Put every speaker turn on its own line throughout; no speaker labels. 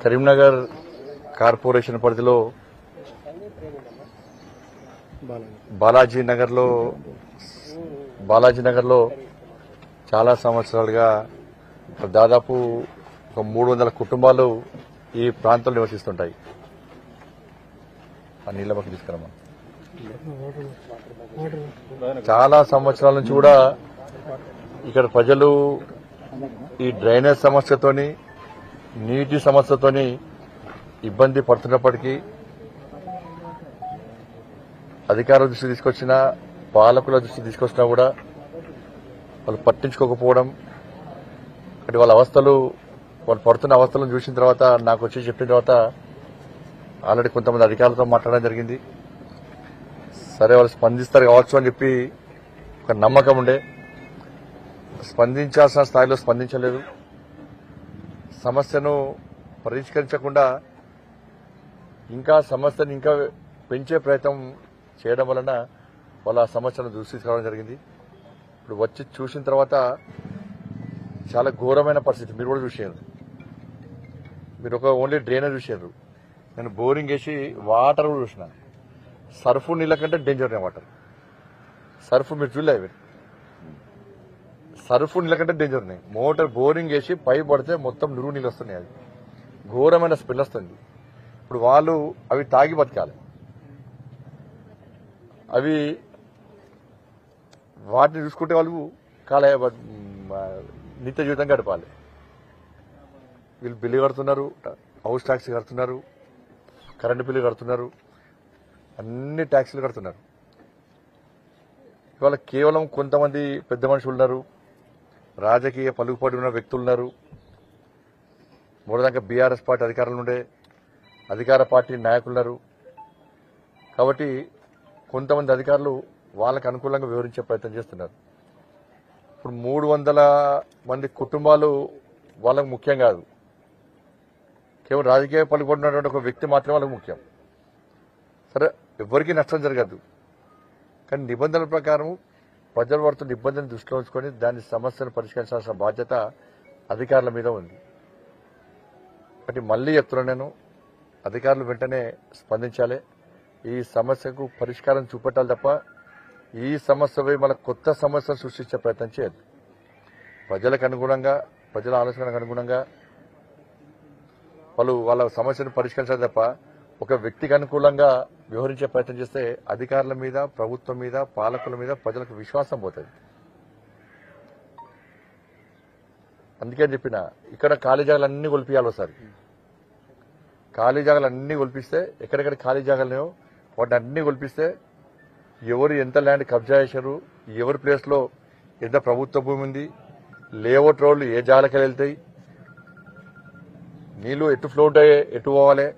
Karimnagar corporation పరిధిలో బాలాజీ నగర్లో చాలా సంవత్సరాలుగా దాదాపు ఒక 300 కుటుంబాలు ఈ ప్రాంతంలో నివసిస్తుంటాయి. ఆ నీళ్ల పక్కన తీసుకురమ్మా. చాలా సంవత్సరాల నుంచి కూడా ఇక్కడ ప్రజలు ఈ డ్రైనేజ్ సమస్యతోని నీటి సమస్యతోని ఇబ్బంది పడుతున్నప్పటికీ అధికారుల దృష్టి తీసుకొచ్చినా పాలకుల దృష్టి తీసుకొచ్చినా కూడా వాళ్ళు పట్టించుకోకపోవడం, అంటే వాళ్ళు పడుతున్న అవస్థలను చూసిన తర్వాత నాకు వచ్చి చెప్పిన తర్వాత ఆల్రెడీ కొంతమంది అధికారులతో మాట్లాడడం జరిగింది. సరే వాళ్ళు స్పందిస్తారు కావచ్చు అని చెప్పి ఒక నమ్మకం ఉండే, స్పందించాల్సిన స్థాయిలో స్పందించలేదు. సమస్యను పరిష్కరించకుండా ఇంకా సమస్యను ఇంకా పెంచే ప్రయత్నం చేయడం వలన వాళ్ళ సమస్యను దృష్టించుకోవడం జరిగింది. ఇప్పుడు వచ్చి చూసిన తర్వాత చాలా ఘోరమైన పరిస్థితి. మీరు కూడా చూసారు, మీరు ఒక ఓన్లీ డ్రైనేజ్ చూసారు. నేను బోరింగ్ వేసి వాటర్ కూడా చూసిన. సర్ఫ్ నీళ్ళ కంటే డేంజర్ వాటర్. సర్ఫ్ మీరు చూడలేదు, సర్ఫ్ నీళ్ళ కంటే డేంజర్ ఉన్నాయి. మోటార్ బోరింగ్ వేసి పైప్ పడితే మొత్తం నురుగు నీళ్ళు వస్తున్నాయి. అది ఘోరమైన స్మెల్ వస్తుంది. ఇప్పుడు వాళ్ళు అవి తాగి బతకాలి, అవి వాటిని చూసుకుంటే వాళ్ళు నిత్య జీవితం గడపాలి. వీళ్ళు బిల్లు కడుతున్నారు, హౌస్ ట్యాక్స్ కడుతున్నారు, కరెంటు బిల్లు కడుతున్నారు, అన్ని ట్యాక్సులు కడుతున్నారు. ఇవాళ కేవలం కొంతమంది పెద్ద మనుషులు ఉన్నారు, రాజకీయ పలుకుబడి ఉన్న వ్యక్తులు ఉన్నారు. మూడదాకా బీఆర్ఎస్ పార్టీ అధికారులు ఉండే అధికార పార్టీ నాయకులు ఉన్నారు. కాబట్టి కొంతమంది అధికారులు వాళ్ళకు అనుకూలంగా వివరించే ప్రయత్నం చేస్తున్నారు. ఇప్పుడు 300 మంది కుటుంబాలు వాళ్ళకు ముఖ్యం కాదు, కేవలం రాజకీయ పలుకుబడి ఉన్నటువంటి ఒక వ్యక్తి మాత్రమే వాళ్ళకు ముఖ్యం. సరే, ఎవరికీ నష్టం జరగదు, కానీ నిబంధనల ప్రకారం ప్రజలు పడుతున్న ఇబ్బందిని దృష్టిలో ఉంచుకొని దాని సమస్యను పరిష్కరించాల్సిన బాధ్యత అధికారుల మీద ఉంది. కాబట్టి మళ్లీ చెప్తున్నాను, నేను అధికారులు వెంటనే స్పందించాలి, ఈ సమస్యకు పరిష్కారం చూపెట్టాలి తప్ప ఈ సమస్యపై మన కొత్త సమస్యను సృష్టించే ప్రయత్నం చేయదు. ప్రజలకు అనుగుణంగా, ప్రజల ఆలోచనకు అనుగుణంగా వాళ్ళ సమస్యను పరిష్కరించాలి తప్ప ఒక వ్యక్తికి అనుకూలంగా వ్యవహరించే ప్రయత్నం చేస్తే అధికారుల మీద, ప్రభుత్వం మీద, పాలకుల మీద ప్రజలకు విశ్వాసం పోతుంది. అందుకే చెప్పిన ఇక్కడ ఖాళీ జాగాలన్నీ కొలిపియాలి. ఒకసారి ఖాళీ జాగాలన్నీ కొలిపిస్తే, ఎక్కడెక్కడ ఖాళీ జాగాలనేవో వాటిని అన్ని కొలిపిస్తే ఎవరు ఎంత ల్యాండ్ కబ్జా చేశారు, ఎవరి ప్లేస్లో ఎంత ప్రభుత్వ భూమి ఉంది, లేఅవుట్ రోడ్లు ఏ జాగాలకి వెళ్తాయి, నీళ్లు ఎటు ఫ్లోట్ అయ్యే ఎటు పోవాలి.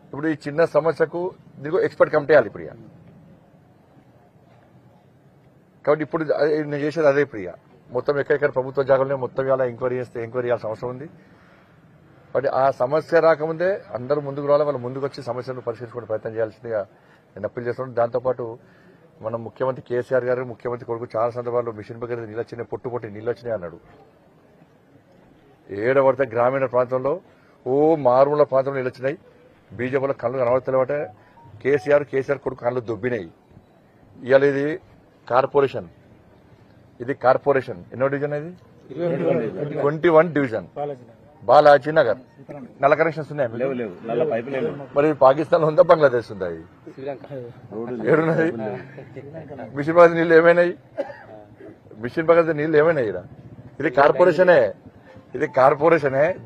ఇప్పుడు ఈ చిన్న సమస్యకు దీనికి ఎక్స్పర్ట్ కమిటీ వేయాలి ప్రియ. కాబట్టి ఇప్పుడు నేను చేసేది అదే ప్రియ. మొత్తం ఎక్కడెక్కడ ప్రభుత్వ జాగాలనే మొత్తం ఇలా ఎంక్వైరీ చేయాల్సిన అవసరం ఉంది. కాబట్టి ఆ సమస్య రాకముందే అందరూ ముందుకు రావాలి, వాళ్ళు ముందుకు వచ్చి సమస్యను పరిష్కరించుకునే ప్రయత్నం చేయాల్సిందిగా నేను అప్పీల్ చేస్తున్నాను. దాంతోపాటు మన ముఖ్యమంత్రి కేసీఆర్ గారు, ముఖ్యమంత్రి కొడుకు చాలా సందర్భాల్లో మిషన్ భగీరథ నీళ్ళు వచ్చినాయి, పొట్టి నీళ్ళు వచ్చినాయి అన్నాడు. ఏడవడితే గ్రామీణ ప్రాంతంలో మారుమూల ప్రాంతంలో నీళ్ళు వచ్చినాయి. బీజేపీలో కళ్ళు కనబడతలేవటే. కేసీఆర్ కొడుకు కళ్ళు దొబ్బినాయి. ఇవాళ ఇది కార్పొరేషన్ ఎన్నో డివిజన్? ఇది 21 డివిజన్ బాలాజీ నగర్. నల్ల కనెక్షన్స్ ఉన్నాయి మరి పాకిస్తాన్ ఉందా, బంగ్లాదేశ్ ఉందా? ఏడున్నది? మిషన్ భగీరథ నీళ్ళు ఏమైనాయి? ఇది కార్పొరేషనే.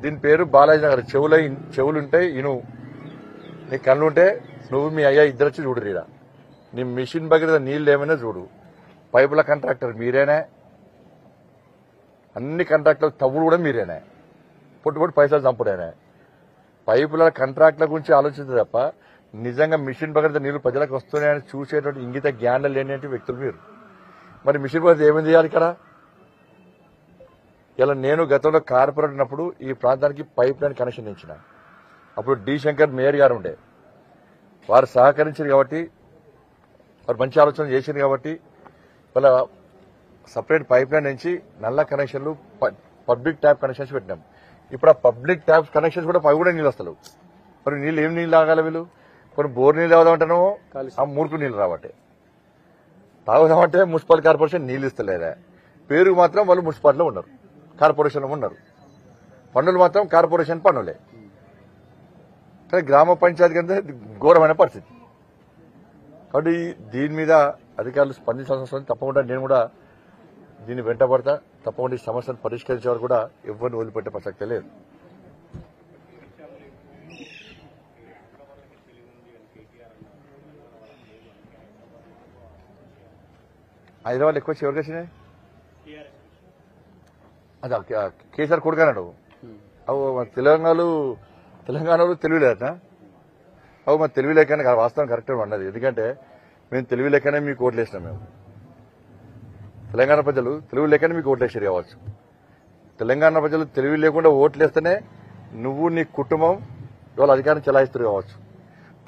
దీని పేరు బాలాజీ నగర్. చెవులుంటాయి ఇను, నీ కళ్ళుంటే నువ్వు మీ అయ్యా ఇద్దరు వచ్చి చూడు. రీడా నీ మిషన్ భగీరథ నీళ్ళు ఏమైనా చూడు. పైపుల కాంట్రాక్టర్ మీరేనే, అన్ని కాంట్రాక్టర్ తవ్వుడు కూడా మీరేనే, పొట్టుపొట్టు పైసలు చంపుడేనే. పైపుల కాంట్రాక్ట్ల గురించి ఆలోచిస్తే తప్ప నిజంగా మిషన్ భగీరథ నీళ్లు ప్రజలకు వస్తున్నాయని చూసేటువంటి ఇంగిత జ్ఞానం లేని వ్యక్తులు మీరు. మరి మిషన్ భగీరథ ఏమేమి చేయాలి ఇక్కడ? ఇలా నేను గతంలో కార్పొరేట్ ఉన్నప్పుడు ఈ ప్రాంతానికి పైప్ లైన్ కనెక్షన్ ఇచ్చిన. అప్పుడు డి శంకర్ మేయర్ గారు ఉండే, వారు సహకరించారు కాబట్టి, వారు మంచి ఆలోచన చేశారు కాబట్టి వాళ్ళ సపరేట్ పైప్ లైన్ నుంచి నల్ల కనెక్షన్లు పబ్లిక్ ట్యాప్ కనెక్షన్స్ పెట్టినాం. ఇప్పుడు ఆ పబ్లిక్ ట్యాప్ కనెక్షన్స్ కూడా అవి కూడా నీళ్ళు వస్తలేవు. మరి నీళ్ళు ఏం నీళ్ళు తాగాలి వీళ్ళు? కొన్ని బోర్ నీళ్ళు తాగుదామంటేనో ఆ మూర్ఖు నీళ్ళు రావట్టే. తాగుదామంటే మున్సిపల్ కార్పొరేషన్ నీళ్ళు ఇస్తలేదా? పేరు మాత్రం వాళ్ళు మున్సిపాలిటీలో ఉన్నారు, కార్పొరేషన్లో ఉన్నారు. పన్నులు మాత్రం కార్పొరేషన్ పన్నులే. కానీ గ్రామ పంచాయతీ కింద ఘోరమైన పరిస్థితి. కాబట్టి దీని మీద అధికారులు స్పందించాల్సిన అవసరం ఉంది. తప్పకుండా నేను కూడా దీన్ని వెంటబడతా. తప్పకుండా ఈ సమస్యను పరిష్కరించే వారు కూడా ఎవరిని వదిలిపెట్టే ప్రసక్తే లేదు. హైదరాబాద్ ఎక్కువ ఎవరికి వచ్చినాయి? అదే కేసీఆర్ కొడుకన్నాడు. అవు తెలంగాణలో తెలివి లేదట. అవు మరి తెలివి లేకనే వాస్తవం కరెక్ట్ అన్నది. ఎందుకంటే మేము తెలివి లేకనే మీకు ఓట్లు వేసినాం. మేము తెలంగాణ ప్రజలు తెలివి లేకనే మీకు ఓట్లు వేసారు కావచ్చు. తెలంగాణ ప్రజలు తెలివి లేకుండా ఓట్లు వేస్తేనే నువ్వు నీ కుటుంబం ఇవాళ అధికారం చెలాయిస్తారు కావచ్చు.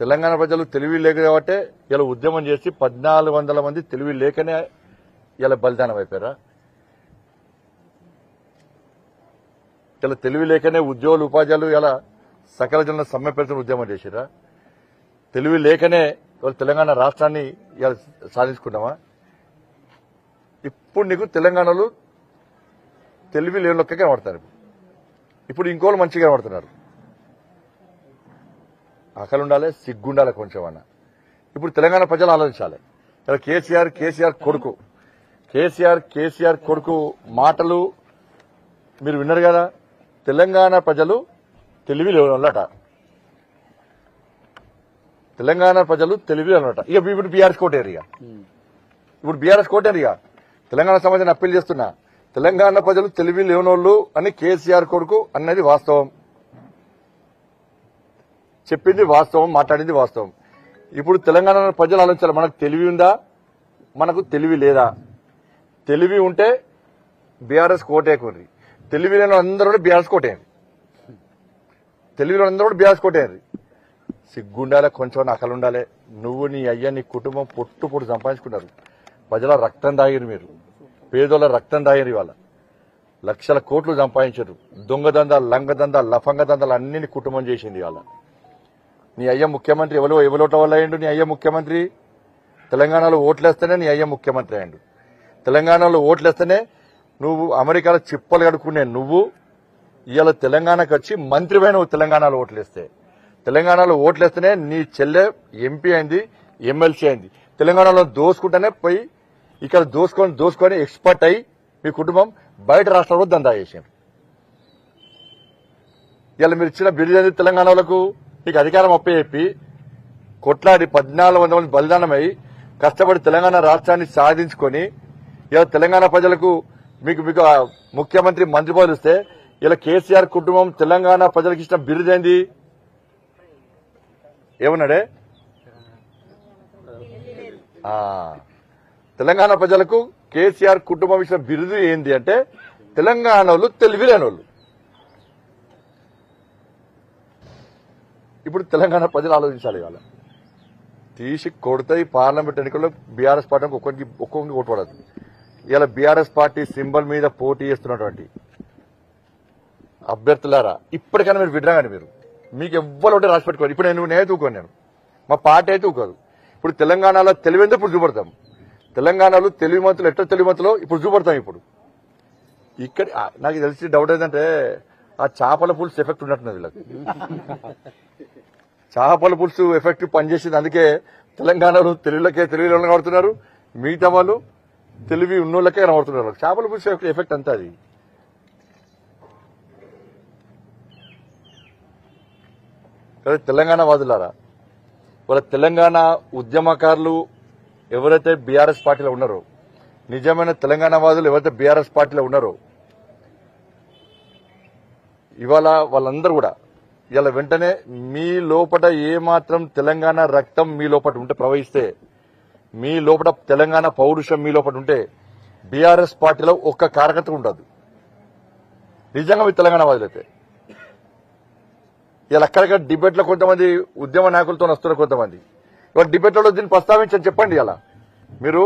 తెలంగాణ ప్రజలు తెలివి లేక కాబట్టి ఇలా ఉద్యమం చేసి 1400 మంది తెలివి లేకనే ఇలా బలిదానం అయిపోయారా? ఇలా తెలివి లేకనే ఉద్యోగులు ఉపాధ్యాయులు ఇలా సకల జనుల సమ్మె పెడుతున్న ఉద్యమం చేసిరా? తెలివి లేకనే ఇవాళ తెలంగాణ రాష్ట్రాన్ని ఇలా సాధించుకున్నామా? ఇప్పుడు నీకు తెలంగాణలో తెలివి లేని లెక్క కనబడతారు. ఇప్పుడు ఇంకోళ్ళు మంచిగా కనబడుతున్నారు. ఆకలి ఉండాలి, సిగ్గుండాలి కొంచెం అన్న. ఇప్పుడు తెలంగాణ ప్రజలు ఆలోచించాలి. ఇలా కేసీఆర్ కొడుకు మాటలు మీరు విన్నారు కదా. తెలంగాణ ప్రజలు తెలివి లేనట. ఇక ఇప్పుడు బీఆర్ఎస్ కోటేరియా. తెలంగాణ సమాజాన్ని అప్పీల్ చేస్తున్నా. తెలంగాణ ప్రజలు తెలివి లేనోళ్ళు అని కేసీఆర్ కొడుకు అన్నది వాస్తవం, చెప్పింది వాస్తవం, మాట్లాడింది వాస్తవం. ఇప్పుడు తెలంగాణ ప్రజలు ఆలోచించాలి. మనకు తెలివి ఉందా, మనకు తెలివి లేదా? తెలివి ఉంటే బీఆర్ఎస్ కోటేయకుండ్రి, తెలివి లేని అందరూ కూడా బీఆర్ఎస్ కోటేయండి. సిగ్గుండాలే, కొంచెం అకలు ఉండాలి. నువ్వు నీ అయ్య నీ కుటుంబం పొట్టు సంపాదించుకున్నారు. ప్రజల రక్తం దాగిరు, మీరు పేదోళ్ళ రక్తం దాగిరు. ఇవాళ లక్షల కోట్లు సంపాదించారు. దొంగదందాలు, లంగదందాలు, లఫంగ దందాలు అన్ని కుటుంబం చేసింది. ఇవాళ నీ అయ్య ముఖ్యమంత్రి ఎవరోట్ల వల్ల అయ్యిండు? నీ అయ్య ముఖ్యమంత్రి. తెలంగాణలో ఓట్లేస్తేనే నీ అయ్య ముఖ్యమంత్రి అయ్యిండు. తెలంగాణలో ఓట్లేస్తేనే నువ్వు అమెరికాలో చిప్పలు కడుక్కునే నువ్వు ఇవాళ తెలంగాణకు వచ్చి మంత్రిపైన తెలంగాణలో ఓట్లేస్తేనే నీ చెల్లె ఎంపీ అయింది, ఎమ్మెల్సీ అయింది. తెలంగాణలో దోసుకుంటేనే పోయి ఇక్కడ దోసుకొని ఎక్స్పర్ట్ అయి మీ కుటుంబం బయట రాష్ట్రంలో దందా చేశారు. ఇవాళ మీరు ఇచ్చిన బిల్లు తెలంగాణ వాళ్ళకు మీకు అధికారం అప్పచెప్పి కొట్లాడి 1400 మంది బలిదానమై కష్టపడి తెలంగాణ రాష్ట్రాన్ని సాధించుకొని ఇలా తెలంగాణ ప్రజలకు మీకు ముఖ్యమంత్రి మంత్రి పదవులు ఇస్తే ఇలా కేసీఆర్ కుటుంబం తెలంగాణ ప్రజలకు ఇచ్చిన బిరుదేంది? ఏమన్నాడే? తెలంగాణ ప్రజలకు కేసీఆర్ కుటుంబం ఇచ్చిన బిరుదు ఏంది అంటే తెలంగాణలో తెలివి లేనోళ్ళు. ఇప్పుడు తెలంగాణ ప్రజలు ఆలోచించాలి. ఇవాళ తీసి కొడతాయి. పార్లమెంట్ ఎన్నికల్లో బీఆర్ఎస్ పార్టీకి ఒక్కొక్కరికి ఓటు పడదు. ఇలా బీఆర్ఎస్ పార్టీ సింబల్ మీద పోటీ చేస్తున్నటువంటి అభ్యర్థులారా, ఇప్పటికైనా మీరు విడ్రాగానే మీకు ఎవ్వరు ఒకటి రాసి పెట్టుకోవాలి. ఇప్పుడు నేనైతే ఊకోను, నేను మా పార్టీ అయితే ఊకోదు. ఇప్పుడు తెలంగాణలో తెలివిందో ఇప్పుడు చూపడతాం. తెలంగాణలో తెలివిమంతులు ఎట్లా తెలివిమంతులో ఇప్పుడు చూపడతాం. ఇప్పుడు ఇక్కడ నాకు తెలిసి డౌట్ ఏంటంటే ఆ చేపల పులుసు ఎఫెక్ట్ ఉన్నట్టున్నది వీళ్ళకి. చేపల పులుసు ఎఫెక్ట్ పనిచేసింది. అందుకే తెలంగాణలో తెలివిలోనే కనబడుతున్నారు, మిగతా వాళ్ళు తెలివి ఉన్నోళ్ళకే కనబడుతున్నారు. చేపల పులుసు ఎఫెక్ట్ అంతా అది. తెలంగాణ వాదులారా, వాళ్ళ తెలంగాణ ఉద్యమకారులు ఎవరైతే బీఆర్ఎస్ పార్టీలో ఉన్నారో, నిజమైన తెలంగాణ వాదులు ఎవరైతే బీఆర్ఎస్ పార్టీలో ఉన్నారో, ఇవాళ వాళ్ళందరూ కూడా ఇలా వెంటనే మీ లోపల ఏమాత్రం తెలంగాణ రక్తం మీ లోపల ఉంటే ప్రవహిస్తే, మీ లోపల తెలంగాణ పౌరుషం మీ లోపల ఉంటే బీఆర్ఎస్ పార్టీలో ఒక్క కార్యకర్త ఉండదు. నిజంగా మీ తెలంగాణ వాదులైతే ఇలా అక్కడక్కడ డిబేట్లో కొంతమంది ఉద్యమ నాయకులతో వస్తున్నారు. కొంతమంది ఇవాళ డిబేట్లలో దీన్ని ప్రస్తావించని చెప్పండి. ఇలా మీరు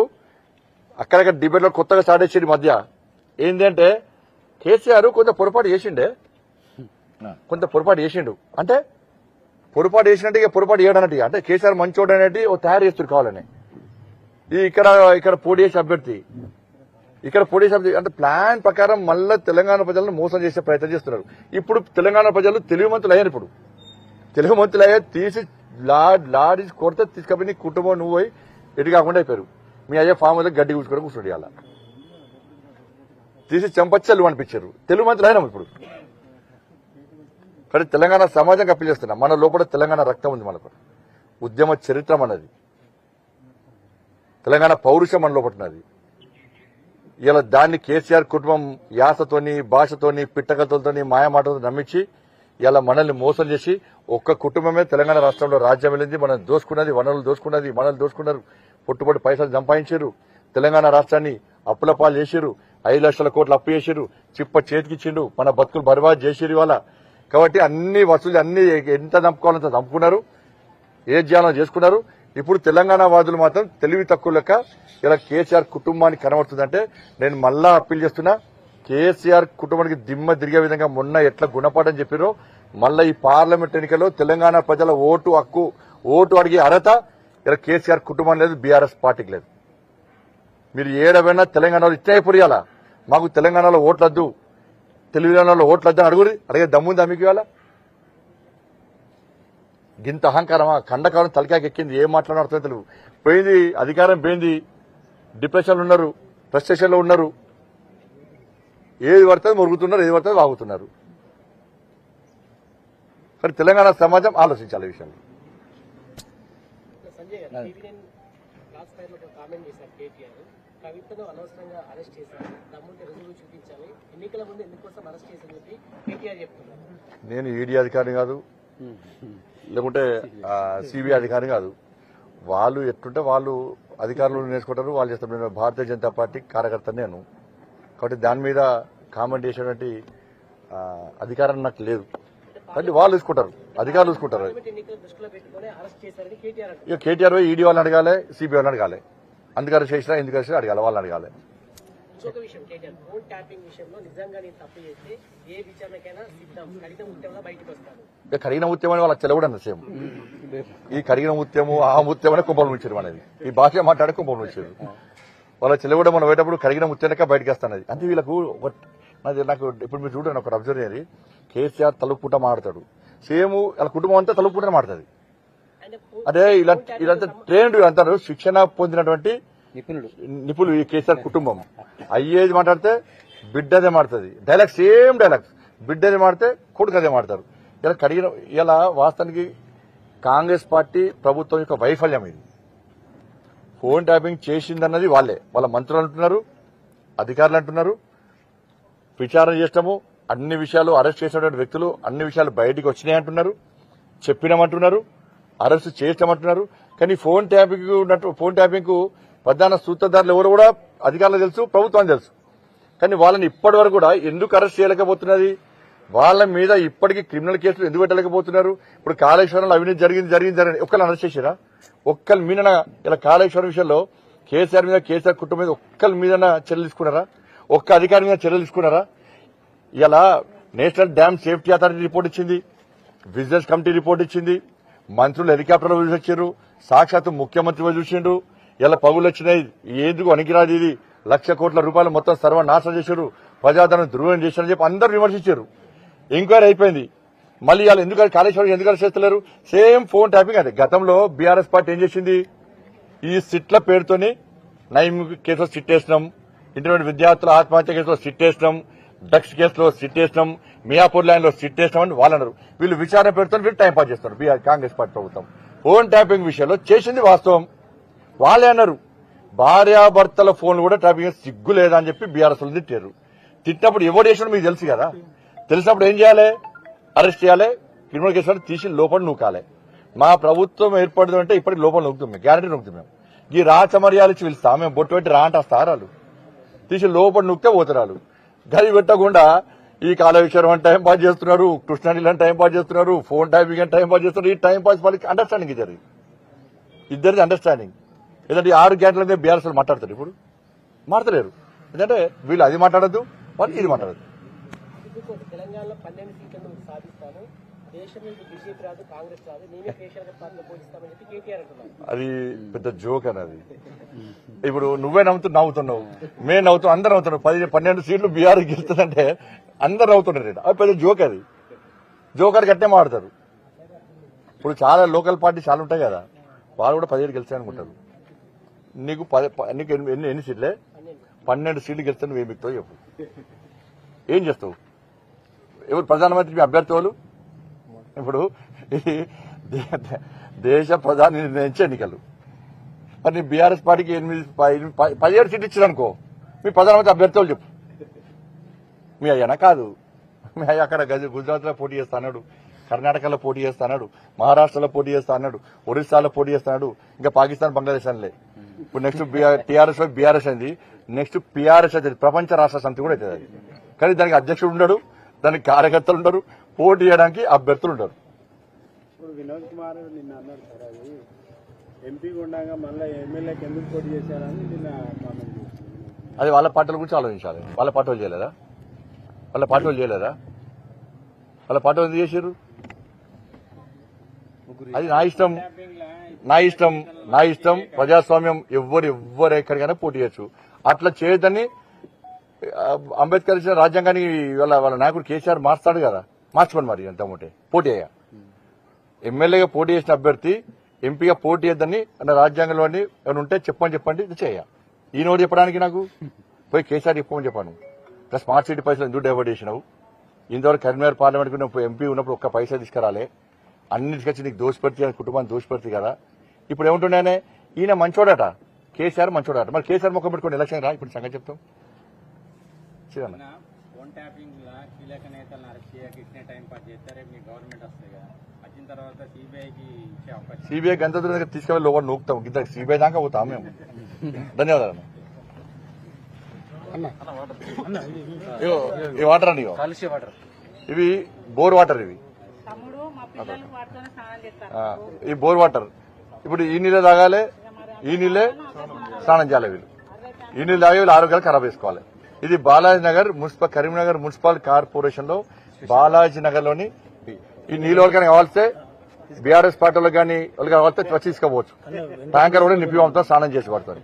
అక్కడక్కడ డిబేట్లో కొత్తగా స్టార్ట్ చేసేది మధ్య ఏంటంటే కేసీఆర్ కొంత పొరపాటు చేసిండే, కొంత పొరపాటు చేసిండు. అంటే పొరపాటు చేసినట్టు ఇక పొరపాటు చేయడన్నట్టు, అంటే కేసీఆర్ మంచోడు అనేది ఓ తయారు చేస్తారు కావాలని. ఇక్కడ పోటీ చేసే అభ్యర్థి అంటే ప్లాన్ ప్రకారం మళ్ళా తెలంగాణ ప్రజలను మోసం చేసే ప్రయత్నం చేస్తున్నారు. ఇప్పుడు తెలంగాణ ప్రజలు తెలివిమంతులు అయ్యారు. ఇప్పుడు తెలివిమంతులు అయ్యా తీసి లారీ కొడితే తీసుకపోయి నీ కుటుంబం నువ్వు పోయి ఎటు కాకుండా అయిపోయారు. మీ అయ్యే ఫామ్ మీద గడ్డి కూర్చుకోవడం కూర్చోండి, అలా తీసి చంపచ్చలు అనిపించారు. తెలివిమంతులు అయినాం ఇప్పుడు. కానీ తెలంగాణ సమాజం అప్పీల్ చేస్తున్నాం. మన లోపల తెలంగాణ రక్తం ఉంది, మనకు ఉద్యమ చరిత్ర అన్నది, తెలంగాణ పౌరుషం మన లోపడుతున్నది. ఇలా దాన్ని కేసీఆర్ కుటుంబం యాసతోని, భాషతోని, పిట్టకథలతోని, మాయమాటలతో నమ్మించి ఇలా మనల్ని మోసం చేసి ఒక్క కుటుంబమే తెలంగాణ రాష్ట్రంలో రాజ్యం వెళ్ళింది. మనం దోసుకున్నది, వనరులు దోసుకున్నది, మనల్ని దోసుకున్నారు, పుట్టుబడి పైసలు సంపాదించారు, తెలంగాణ రాష్ట్రాన్ని అప్పుల పాలు చేసిరు, 5 లక్షల కోట్లు అప్పు చేసిరు, చిప్ప చేతికిచ్చిండు, మన బతుకులు బర్బాద్ చేసిరు ఇవాళ. కాబట్టి అన్ని వసూలు అన్ని ఎంత దంపుకోవాలంత దంపుకున్నారు, ఏ జ్ఞానం చేసుకున్నారు. ఇప్పుడు తెలంగాణ వాదులు మాత్రం తెలివి తక్కువ లెక్క ఇలా కేసీఆర్ కుటుంబానికి కనబడుతుందంటే నేను మళ్ళా అప్పీల్ చేస్తున్నా, కేసీఆర్ కుటుంబానికి దిమ్మ తిరిగే విధంగా మొన్న ఎట్లా గుణపాఠం చెప్పారో మళ్ళా ఈ పార్లమెంట్ ఎన్నికల్లో తెలంగాణ ప్రజల ఓటు హక్కు, ఓటు అడిగే అర్హత ఇలా కేసీఆర్ కుటుంబం లేదు, బీఆర్ఎస్ పార్టీకి లేదు. మీరు ఏడవైనా తెలంగాణలో ఇచ్చే పురియాలా, మాకు తెలంగాణలో ఓట్లొద్దు, తెలంగాణలో ఓట్లొద్దు అని అడిగే దమ్ముందా మీకు ఇవాళ? గింత అహంకారమా? ఖండకాలం తలకాకి ఎక్కింది, ఏం మాట్లాడుతుందో తెలియదు. పోయింది అధికారం, పోయింది, డిప్రెషన్లో ఉన్నారు, ఫ్రస్ట్రేషన్లో ఉన్నారు, ఏది పడుతుంది మురుగుతున్నారు, ఏది పడుతుంది వాగుతున్నారు. కానీ తెలంగాణ సమాజం ఆలోచించాలి ఈ విషయంలో. నేను ఈడీ అధికారిని కాదు, లేకుంటే సిబిఐ అధికారి కాదు. వాళ్ళు ఎట్టుంటే వాళ్ళు అధికారులు నేర్చుకుంటారు, వాళ్ళు చేస్తారు. నేను భారతీయ జనతా పార్టీ కార్యకర్త నేను, కాబట్టి దాని మీద కామెంట్ చేసేటువంటి అధికారం నాకు లేదు. కాబట్టి వాళ్ళు చూసుకుంటారు, అధికారులు చూసుకుంటారు. ఇక కేటీఆర్ ఈడీ వాళ్ళని అడగాలి, సిబిఐ వాళ్ళని అడగాలి, అందుకని చేసినా ఎందుకు చేసినా అడగాలి, వాళ్ళని అడగాలి.
ఇంకొక విషయం, కేటీఆర్ ఫోన్ ట్యాపింగ్ విషయంలో నిజంగా నేను తప్పు చేస్తే ఏ విచారణకైనా సిద్ధం, కడిగిన ముత్యంలో బయటకు వస్తాను.
కడిగిన ముత్యం అని వాళ్ళకి తెలవడం సేమ్. ఈ కడిగిన ముత్యము ఆ ముత్యం అనే కుంభం నుంచారు అనేది, ఈ భాష మాట్లాడే కుంభం నుంచారు. వాళ్ళ చెలవడం మనం పోయేటప్పుడు కడిగిన ముత్యానిక బయటకు వస్తానది. అంటే వీళ్ళకు నాకు ఇప్పుడు మీరు చూడండి, ఒక అబ్జర్వ్ చేయాలి, కేసీఆర్ తలుపుట మాడతాడు, సేమ్ వాళ్ళ కుటుంబం అంతా తలుపుటనే మాడుతుంది. అదే ఇలాంటి ట్రైన్డ్ అంటారు, శిక్షణ పొందినటువంటి నిపుణులు ఈ కేసీఆర్ కుటుంబం. అయ్యేది మాట్లాడితే బిడ్డదే మాడుతుంది, డైలాగ్స్ సేమ్ డైలాగ్స్, బిడ్డదే మాడితే కొడుకు అదే మాడతారు. ఇలా కడిగిన ఇలా వాస్తవానికి కాంగ్రెస్ పార్టీ ప్రభుత్వం యొక్క వైఫల్యం ఇది. ఫోన్ ట్యాపింగ్ చేసిందన్నది వాళ్ళే, వాళ్ళ మంత్రులు అంటున్నారు, అధికారులు అంటున్నారు, విచారణ చేస్తాము, అన్ని విషయాలు అరెస్ట్ చేసినటువంటి వ్యక్తులు అన్ని విషయాలు బయటికి వచ్చినాయి అంటున్నారు, చెప్పినామంటున్నారు, అరెస్ట్ చేస్తామంటున్నారు. కానీ ఫోన్ ట్యాపింగ్ కు ప్రధాన సూత్రధారులు ఎవరు కూడా అధికారులు తెలుసు, ప్రభుత్వం తెలుసు. కానీ వాళ్ళని ఇప్పటి వరకు కూడా ఎందుకు అరెస్ట్ చేయలేకపోతున్నది, వాళ్ళ మీద ఇప్పటికీ క్రిమినల్ కేసులు ఎందుకు పెట్టలేకపోతున్నారు? ఇప్పుడు కాళేశ్వరంలో అవినీతి జరిగింది ఒక్కరిని అరెస్ట్ చేశారా? ఒక్కరి మీద ఇలా కాళేశ్వరం విషయంలో కేసీఆర్ మీద, కేసీఆర్ కుటుంబం మీద ఒక్కరి మీద చర్యలు తీసుకున్నారా? ఒక్క అధికారి మీద చర్యలు తీసుకున్నారా? ఇలా national dam safety authority report ఇచ్చింది, విజిలెన్స్ కమిటీ రిపోర్ట్ ఇచ్చింది, మంత్రులు హెలికాప్టర్లో చూసొచ్చారు, సాక్షాత్తు ముఖ్యమంత్రి చూసిండు. ఇలా పగులు వచ్చినాయి, ఎందుకు అనికిరాదు, ఇది 1,00,000 కోట్ల రూపాయలు మొత్తం సర్వనాశనం చేశారు, ప్రజాధనం దుర్వినియోగం చేశారని చెప్పి అందరూ విమర్శించారు. ఎంక్వైరీ అయిపోయింది. మళ్ళీ ఇవాళ ఎందుకు కాళేశ్వరం ఎందుకు చేస్తలేరు? Same phone tapping. అదే గతంలో బీఆర్ఎస్ పార్టీ ఏం చేసింది, ఈ సిట్ల పేరుతోని నైమ్ కేసులో సిట్ వేసినాం, ఇంటర్మీడియట్ విద్యార్థుల ఆత్మహత్య కేసులో సిట్ వేసినాం, డ్రగ్స్ కేసులో సిట్ వేసినాం, మియాపూర్ ల్యాండ్ లో సిట్ వేసినామని వాళ్ళు అన్నారు. వీళ్ళు విచారణ పేరుతో వీళ్ళు టైం పాస్ చేస్తున్నారు కాంగ్రెస్ పార్టీ ప్రభుత్వం. ఫోన్ ట్యాపింగ్ విషయంలో చేసింది వాస్తవం, వాళ్ళే అన్నారు. భార్యాభర్తల ఫోన్లు కూడా ట్యాపింగ్ సిగ్గు లేదా అని చెప్పి బీఆర్ఎస్ తిట్టారు. తిట్టినప్పుడు ఎవరు చేసినా మీకు తెలుసు కదా, తెలిసినప్పుడు ఏం చేయాలి? అరెస్ట్ చేయాలి, క్రిమినల్ కేసులు తీసి లోపల నూకాలి. మా ప్రభుత్వం ఏర్పడదు అంటే ఇప్పటికి లోపల నూకుతాం, మేము గ్యారంటీ నూకుతాం. మేము ఈ రాచమర్యాలు ఇచ్చి పిలుస్తాం, మేము బొట్టు పెట్టి రా అంటే స్థారాలు తీసి లోపల నూకితే పోతున్నారు. గది పెట్టకుండా ఈ కాళేశ్వరం అని టైం పాస్ చేస్తున్నారు, కృష్ణానీళ్ళు అని టైం పాస్ చేస్తున్నారు, ఫోన్ టైపింగ్ అని టైం పాస్ చేస్తున్నారు. ఈ టైం పాస్ వాళ్ళకి అండర్స్టాండింగ్ ఇచ్చారు, ఇద్దరిది అండర్స్టాండింగ్. ఎందుకంటే 6 గంటల మీద బీఆర్ఎస్ మాట్లాడతారు, ఇప్పుడు మాట్లాడలేరు. ఎందుకంటే వీళ్ళు అది మాట్లాడద్దు, వాళ్ళు ఇది మాట్లాడద్దు.
ఇంకోటి తెలంగాణలో 12 సీట్లను సాధిస్తాము, దేశంలో ఇది బీజేపీ రాదు, కాంగ్రెస్ రాదు, మేమే కేసీఆర్ పార్టీలో పోలిస్తామని చెప్పి కేటీఆర్ అంటున్నారు.
అది పెద్ద జోక్ అన్నది. ఇప్పుడు నువ్వే నవ్వుతున్నావు, మేము నవ్వుతాం, అందరు నవ్వుతున్నావు. 12 సీట్లు బీఆర్ గెలుస్తుందంటే అందరు నవ్వుతున్నారు. అది పెద్ద జోక్. అది జోకర్ గట్టే మాడతారు. ఇప్పుడు చాలా లోకల్ పార్టీ చాలా ఉంటాయి కదా, వాళ్ళు కూడా 17 గెలిచాయనుకుంటారు. నీకు ఎన్ని సీట్లే? 12 సీట్లు గెలిస్తే నువ్వు ఏం బిక్తావు చెప్పు? ఏం చేస్తావు? ఎవరు ప్రధానమంత్రి? మీ అభ్యర్థి వాళ్ళు? ఇప్పుడు దేశ ప్రధాని నిర్ణయించే ఎన్నికలు. మరి నీ బీఆర్ఎస్ పార్టీకి 17 సీట్లు ఇచ్చారనుకో, మీ ప్రధానమంత్రి అభ్యర్థి వాళ్ళు చెప్పు. మీ అయ్యానా? కాదు. మీ అయ్య అక్కడ గుజరాత్ లో పోటీ చేస్తా అన్నాడు, కర్ణాటకలో పోటీ చేస్తా అన్నాడు, మహారాష్ట్రలో పోటీ చేస్తా అన్నాడు, ఒరిస్సాలో పోటీ చేస్తా అన్నాడు, ఇంకా పాకిస్తాన్, బంగ్లాదేశ్ అనలే. ఇప్పుడు నెక్స్ట్ టీఆర్ఎస్ బీఆర్ఎస్ అయింది, నెక్స్ట్ పీఆర్ఎస్ అవుతుంది. ప్రపంచ రాష్ట్ర సమితి కూడా అవుతుంది. కానీ దానికి అధ్యక్షుడు ఉండడు, దానికి కార్యకర్తలు ఉండరు, పోటీ చేయడానికి అభ్యర్థులు ఉండరు.
ఇప్పుడు వినోద్ కుమార్ నిన్న అన్నాడు సార్, అది ఎంపీ ఉండగా మళ్ళీ ఎమ్మెల్యేకి ఎందుకు పోటీ చేశారని నిన్న కామెంట్ చేశారు.
అది వాళ్ళ పార్టీల గురించి ఆలోచించాలి. వాళ్ళ పార్టీ వాళ్ళు చేయలేదా? వాళ్ళ పార్టీ వాళ్ళు ఎందుకు చేశారు? అది నా ఇష్టం. ప్రజాస్వామ్యం. ఎవ్వరు ఎక్కడికైనా పోటీ చేయొచ్చు. అట్లా చేయొద్దని అంబేద్కర్ ఇచ్చిన రాజ్యాంగాన్ని వాళ్ళ నాయకుడు కేసీఆర్ మార్చాడు కదా, మార్చుకోండి. మరి ఎంత ఉంటే పోటీ అయ్యా ఎమ్మెల్యేగా పోటీ చేసిన అభ్యర్థి ఎంపీగా పోటీ చేయొద్దని అన్న రాజ్యాంగంలో ఏమైనా ఉంటే చెప్పండి ఇది చేయ. ఈయనోడు చెప్పడానికి నాకు పోయి కేసీఆర్ చెప్పమని చెప్పాను. ఇట్లా స్మార్ట్ సిటీ పైసలు ఎందుకు డైవర్ట్ చేసినావు? ఇంతవరకు కరీంనగర్ పార్లమెంట్ ఎంపీ ఉన్నప్పుడు ఒక్క పైసా తీసుకురాలే, అన్ని తీసుకొచ్చి నీకు దోషపెడితే కుటుంబాన్ని దోషపెడితే కదా. ఇప్పుడు ఏముంటున్నానే, ఈయన మంచోడట, కేసీఆర్ మంచోడట. మరి కేసీఆర్ ముఖం పెట్టుకుని ఎలక్షన్ రా, ఇప్పుడు సంగతి చెప్తాం.
ఫోన్ ట్యాపింగ్ లా కీలక నేతలను అరెస్ట్ చేయక ఇచ్చిన టైం పాస్ చేస్తారే మీ గవర్నమెంట్ వస్తుంది కదా, వచ్చిన తర్వాత సిబిఐకి ఇచ్చే అవకాశం.
సిబిఐకి ఎంత దూరం తీసుకెళ్ళి లోపల నూకుతాం, ఇంత సిబిఐ దాకా పోతాం మేము. ధన్యవాదాలు. ఈ వాటర్ అండి, ఇవి బోర్ వాటర్. ఈ బోర్ వాటర్ ఇప్పుడు ఈ నీళ్ళే తాగాలి, ఈ నీళ్ళే స్నానం చేయాలి. వీళ్ళు ఈ నీళ్ళు తాగి వీళ్ళు ఆరోగ్యాలు ఖరాబ్ చేసుకోవాలి. ఇది బాలాజీనగర్ కరీంనగర్ మున్సిపల్ కార్పొరేషన్ లో బాలాజీనగర్ లోని ఈ నీళ్ళు ఎవరికైనా కావాల్స్తే బీఆర్ఎస్ పార్టీలో కానీ వాళ్ళకి కావాల్స్తే వచ్చి తీసుకోవచ్చు. ట్యాంకర్ కూడా నింపి పంపుతాం, స్నానం చేసి పడతారు.